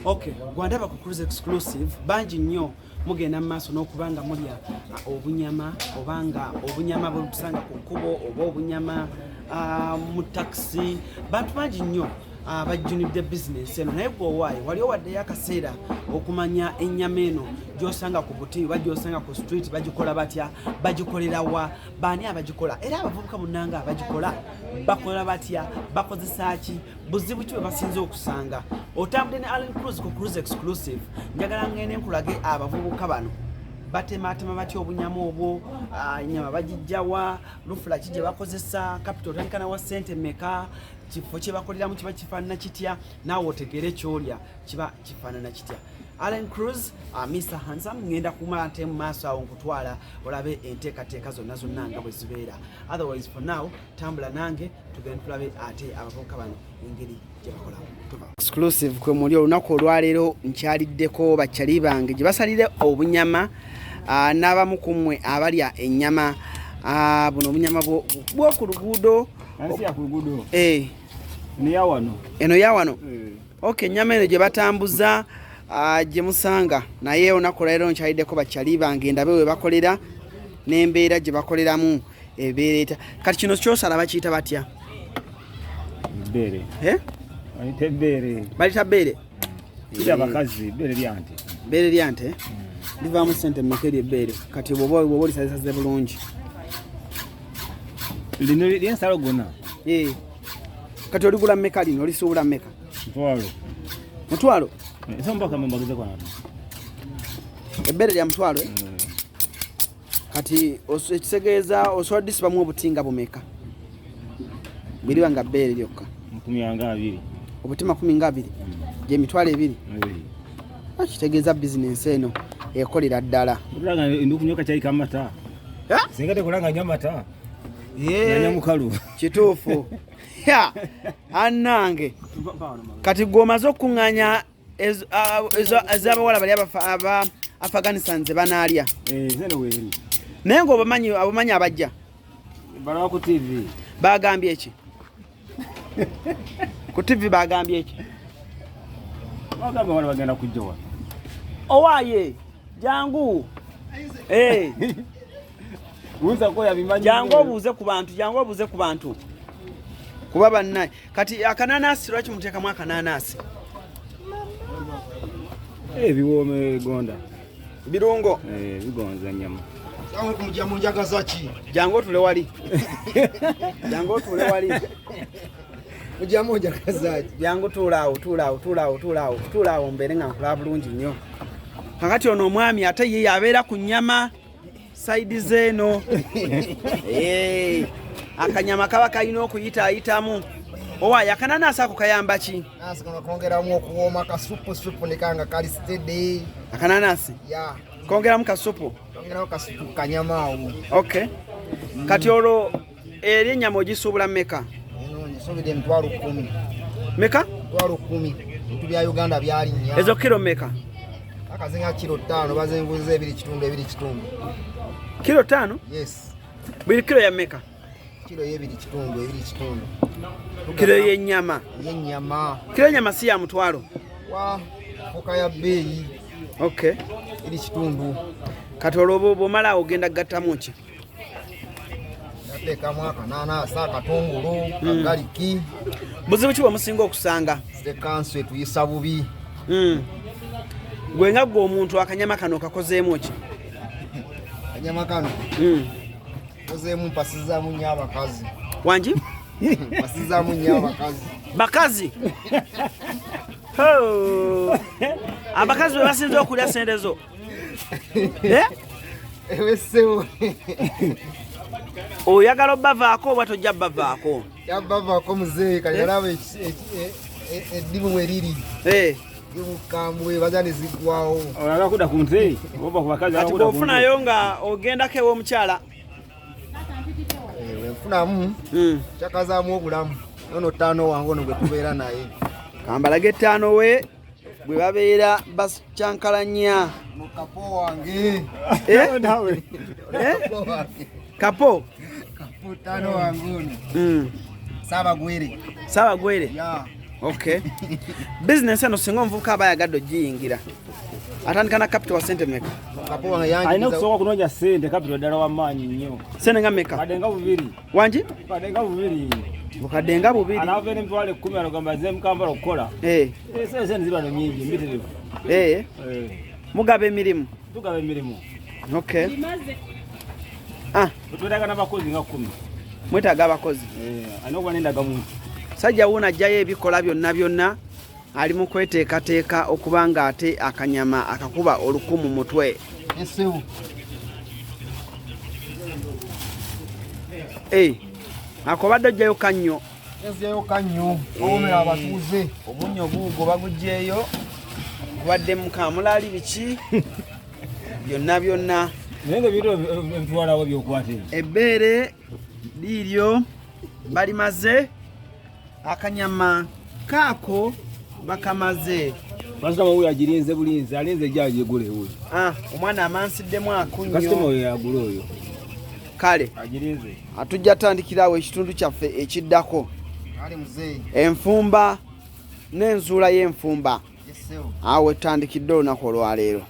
Okay, gwandaba ku Cruise Exclusive banji nnyo mugenda maaso n'okubanga mulya obunyama obanga obunyama butusanga ku kkubo oba obunyama mu taxi bantu banji nnyo abajjunidde business eno naye gwowaayi wali owaddeyo akaseera okumanya ennyama eno gy'osanga ku butivi bagyosanga ku street bagikola batya bagikolera wa baani abagikola era abavubuka munnanga abagikola bakola batya bakozesa ki buzibu ki bwe basinze okusanga otambudde ne Allen Cruise ku Cruise Exclusive njagala ngende nkulage abavubuka bano batematema batya obunyama obwo ennyama bagijjawa lufula ki gye bakozesa capital otandikana wa ssente meka kifo kye bakoleramu kiba kifaanana kitya naawe otegeere kyolya kiba kifaanana kitya Allen Cruise Mr. Handsome ngenda kumala nte mu maaso awo nkutwala olabe enteekateeka zonna zonna nga bwe zibeera otherwise for now tambula nange tugende tulabe ate abavubuka bano engeri gye bakolamu exclusive kwe muli olunaku olwaleero nkyaliddeko bakyali bange gye basalire obunyama n'abamu ku mmwe abalya ennyama buno obunyama bw'oku luguudo eno yawano okay ennyama eno gye batambuza gye musanga naye olunaku olwaleero nkyaliddeko bakyali bange ndabe we bakolera n'embeera gye bakoleramu ebeereeta kati kino kyosala bakiyita batya balita bbeere bbeere lya nte livaamu ssente mmeka eri ebbeere kati bwoba olisazisaze bulungi lino lyensalo gona kati oligula mmeka lino olisuubula mmeka mutwalo ebbeere lya mutwalo kati ekitegeeza osobola disibamu obutinga bumeka bweriba nga bbeere lyokka obutima 12 gye mitwalo 2 kitegeeza bizinensi eno ekolera ddala kituufu annange kati gwomaze okuŋŋanya ez'abawala bali aba Afghanistan ze banaalya naye ng'obamanyi abajja bagambye eki ku TV bagambye eki owaaye jangu jangu obuuze ku bantu kuba bannaye kati akananasi lwaki muteekamu akananasi biwoome gonda birungo bigonza nyama jangu otule wali jangu tuulaawo mbeere nga nkulaba bulungi nnyo kakati ono omwami ate ye yabeera ku nnyama saidi zeeno akanyama kaba kalina okuyitaayitamu owaaye akananasi ako kayamba ki kongeramu okuwooma kasupu nekanga kali steady akananasi kongeramu kasupu kanyama awo okay kati olwo eri ennyama ogisuubula mmeka nsuubidde emitwalo 10 meka mitwalo 10 bintu bya Uganda byali nnya ezo kiro mmeka akazinga kilo 5 bazenguza 2 kitundu kilo 5 yes buli kilo ya mmeka kilo 2 kitundu kilo y'ennyama kilo y'ennyama si ya mutwalo fuka ya bbeeyi okay 2 kitundu kati olwo bw'omala ogenda gattamu ki yateekamu akananasi akatungulu agaliki buzibu ki bwe musinga okusanga sekansu etuyisa bubi gwe nga gwe omuntu akanyama kano kakozeemu ki akanyama kano kozeemu mpasizaamu nnyo abakazi wangi mpasizaamu nnyo bakazi abakazi bwe basinze okulya sente zo ewesewo oyagala obavaako oba tojja bavaako yabavaako muzeeyi kayalaba eddimu bwe liri mukambwe baza nezigwawo olaga ku nte oba ku bakazi kati bw'ofunayo nga ogendako ew'omukyala wenfunamu kyakazaamu obulamu nono 5 wange ono gwe tubeera naye kambalage 5 we bwe babeera bakyankalanya mukapo wange kapo 5 wange ono Sabagwere Okay. Business eno singa omuvubuka aba yagadde ogiyingira atandika na capital wa sente meka? Kapo Alina yangiza okusobola kunoonya ssente capital ddala w'amaanyi nnyo. Sente nga meka? Kadde nga 2. Wangi? Kadde nga 2. Bukadde nga 2. Anaava n'emitwalo 10 alogamba ze Kampala okukola. Sente ziba nnyingi mbitirivu. Mugaba emirimu? Tugaba emirimu. Okay. Twetaaga n'abakozi nga 10. Mwetaaga abakozi? Alina okuba n'endagamuntu. Sajja wuuna ajjayo ebikola byonna ali mu kweteekateeka okuba nga ate akanyama akakuba olukumu mutwe. esewu akobadde ojjayo kannyo. ezeyo kanyo omera abatuuze Omunnyo guugo bagugyeyo kubadde mukamulali biki byonna. Naye ng'ebintu ebitwalawo by'okwate. Ebbeere liiryo balimaze, akanyama kaako bakamaze. Kasitoma wuyo agirinze bulinzi, alinze ejja agigule wuyo. Omwana amansiddemu Kasitoma akunnyo. oyo yagula oyo. Kale Agirinze. atujja tandikirawo ekitundu kyaffe ekiddako. ali muzeeyi Enfumba n'enzuula y'enfumba. esewu Awo etandikidde olunaku olwaleero.